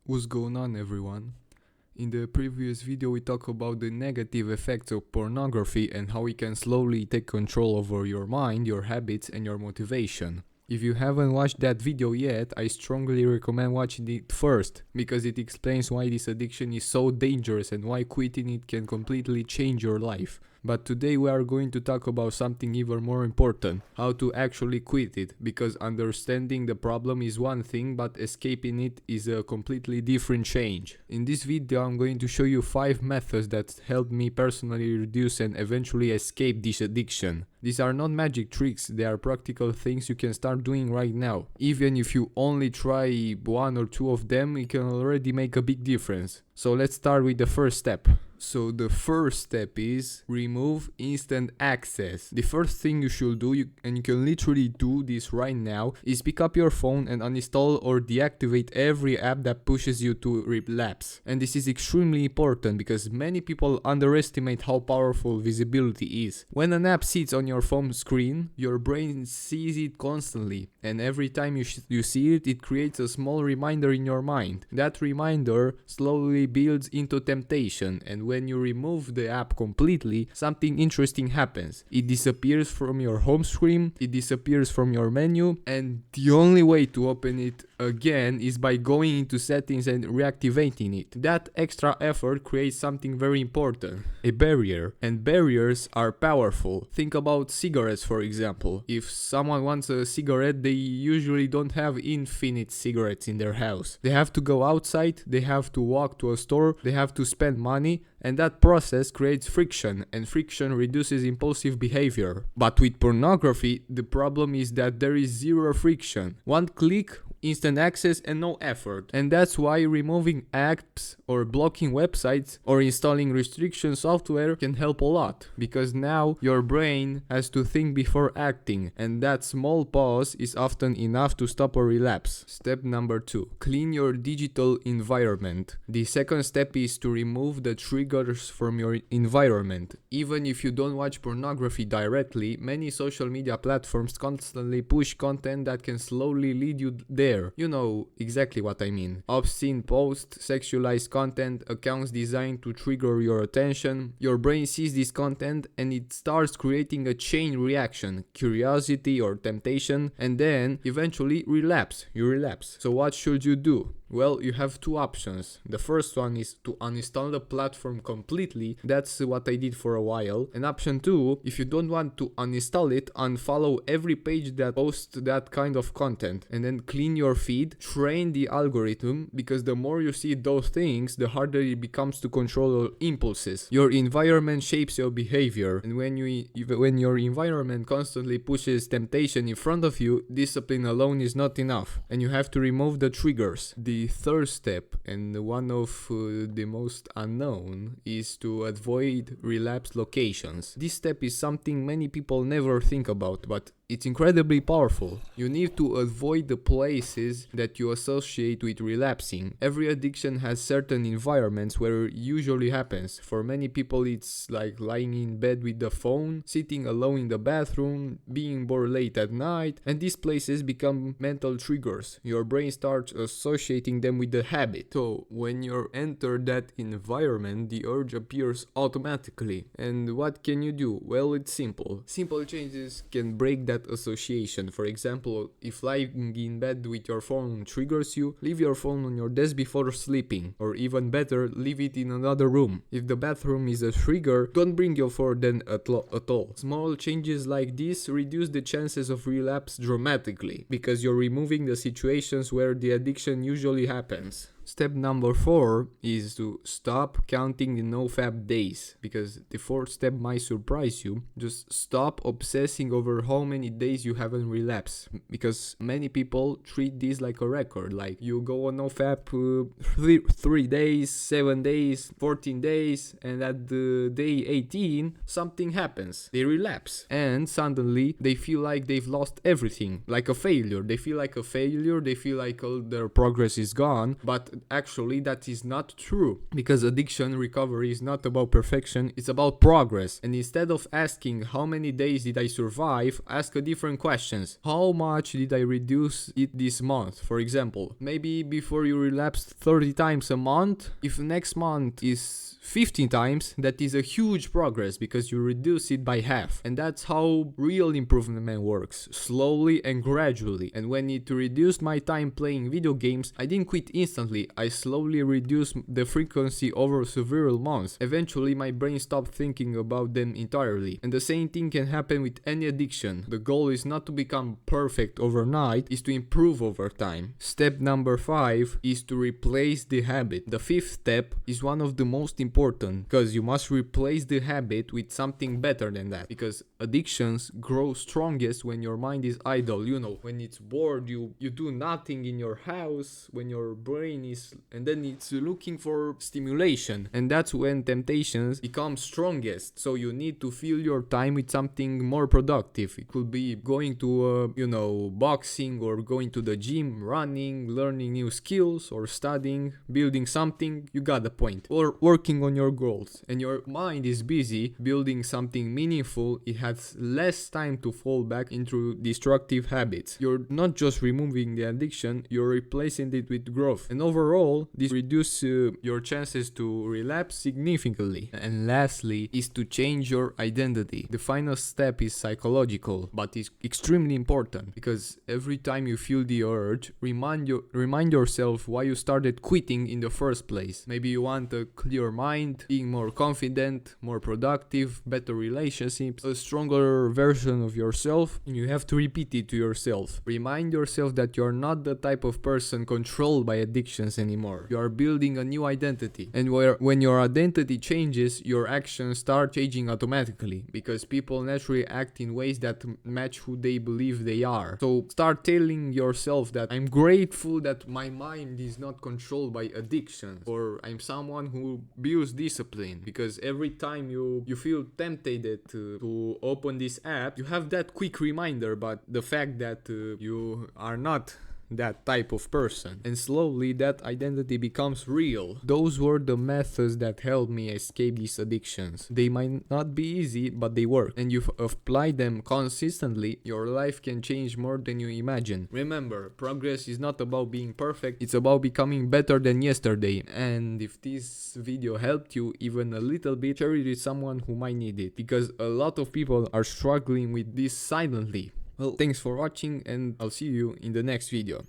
What's going on, everyone? In the previous video we talked about the negative effects of pornography and how it can slowly take control over your mind, your habits and your motivation. If you haven't watched that video yet, I strongly recommend watching it first, because it explains why this addiction is so dangerous and why quitting it can completely change your life. But today we are going to talk about something even more important, how to actually quit it, because understanding the problem is one thing, but escaping it is a completely different change. In this video I'm going to show you 5 methods that helped me personally reduce and eventually escape this addiction. These are not magic tricks, they are practical things you can start doing right now. Even if you only try 1 or 2 of them, it can already make a big difference. So let's start with the first step. So the first step is remove instant access. The first thing you should do, and you can literally do this right now, is pick up your phone and uninstall or deactivate every app that pushes you to relapse. And this is extremely important because many people underestimate how powerful visibility is. When an app sits on your phone screen, your brain sees it constantly, and every time you see it, it creates a small reminder in your mind. That reminder slowly builds into temptation, and when you remove the app completely, something interesting happens. It disappears from your home screen, it disappears from your menu, and the only way to open it again is by going into settings and reactivating it. That extra effort creates something very important, a barrier, and barriers are powerful. Think about cigarettes, for example. If someone wants a cigarette, they usually don't have infinite cigarettes in their house. They have to go outside, they have to walk to a store, they have to spend money, and that process creates friction, and friction reduces impulsive behavior. But with pornography, the problem is that there is zero friction. One click, instant access, and no effort. And that's why removing apps or blocking websites or installing restriction software can help a lot, because now your brain has to think before acting, and that small pause is often enough to stop a relapse. Step number 2. Clean your digital environment. The second step is to remove the triggers from your environment. Even if you don't watch pornography directly, many social media platforms constantly push content that can slowly lead you there. You know exactly what I mean. Obscene posts, sexualized content, accounts designed to trigger your attention. Your brain sees this content and it starts creating a chain reaction, curiosity or temptation, and then eventually relapse. You relapse. So what should you do? Well, you have 2 options. The first one is to uninstall the platform completely. That's what I did for a while. And option 2, if you don't want to uninstall it, unfollow every page that posts that kind of content. And then clean your feed, train the algorithm, because the more you see those things, the harder it becomes to control your impulses. Your environment shapes your behavior. And when your environment constantly pushes temptation in front of you, discipline alone is not enough. And you have to remove the triggers. The third step, and one of the most unknown, is to avoid relapse locations. This step is something many people never think about, but it's incredibly powerful. You need to avoid the places that you associate with relapsing. Every addiction has certain environments where it usually happens. For many people it's like lying in bed with the phone, sitting alone in the bathroom, being bored late at night, and these places become mental triggers. Your brain starts associating them with the habit. So when you enter that environment, the urge appears automatically. And what can you do? Well, it's simple. Simple changes can break that association. For example, if lying in bed with your phone triggers you, leave your phone on your desk before sleeping, or even better, leave it in another room. If the bathroom is a trigger, don't bring your phone then at all. Small changes like this reduce the chances of relapse dramatically, because you're removing the situations where the addiction usually happens. Step number 4 is to stop counting the nofap days, because the fourth step might surprise you. Just stop obsessing over how many days you haven't relapsed, because many people treat this like a record, like you go on nofap 3 days, 7 days, 14 days, and at the day 18 something happens. They relapse, and suddenly they feel like they've lost everything, like a failure. They feel like a failure, they feel like all their progress is gone, but but actually that is not true, because addiction recovery is not about perfection, it's about progress. And instead of asking how many days did I survive, ask a different questions. How much did I reduce it this month? For example, maybe before you relapsed 30 times a month, if next month is 15 times, that is a huge progress because you reduce it by half. And that's how real improvement works, slowly and gradually. And when it reduced my time playing video games, I didn't quit instantly. I slowly reduced the frequency over several months. Eventually my brain stopped thinking about them entirely. And the same thing can happen with any addiction. The goal is not to become perfect overnight, is to improve over time. Step number 5 is to replace the habit. The 5th step is one of the most important, because you must replace the habit with something better than that, because addictions grow strongest when your mind is idle, when it's bored, you do nothing in your house, when your brain is, and then it's looking for stimulation, and that's when temptations become strongest. So you need to fill your time with something more productive. It could be going to boxing, or going to the gym, running, learning new skills, or studying, building something. You got the point. Or working on your goals. And your mind is busy building something meaningful, it has less time to fall back into destructive habits. You're not just removing the addiction, you're replacing it with growth. And overall, this reduces your chances to relapse significantly. And lastly, is to change your identity. The final step is psychological, but it's extremely important, because every time you feel the urge, remind yourself why you started quitting in the first place. Maybe you want a clear mind, being more confident, more productive, better relationships, a stronger version of yourself. You have to repeat it to yourself. Remind yourself that you're not the type of person controlled by addictions anymore. You are building a new identity. And when your identity changes, your actions start changing automatically, because people naturally act in ways that match who they believe they are. So start telling yourself that I'm grateful that my mind is not controlled by addictions, or I'm someone who builds discipline, because every time you feel tempted to open this app, you have that quick reminder, but the fact that you are not that type of person, and slowly that identity becomes real. Those were the methods that helped me escape these addictions. They might not be easy, but they work, and you apply them consistently, your life can change more than you imagine. Remember, progress is not about being perfect, it's about becoming better than yesterday. And if this video helped you even a little bit, share it with someone who might need it, because a lot of people are struggling with this silently. Well, thanks for watching, and I'll see you in the next video.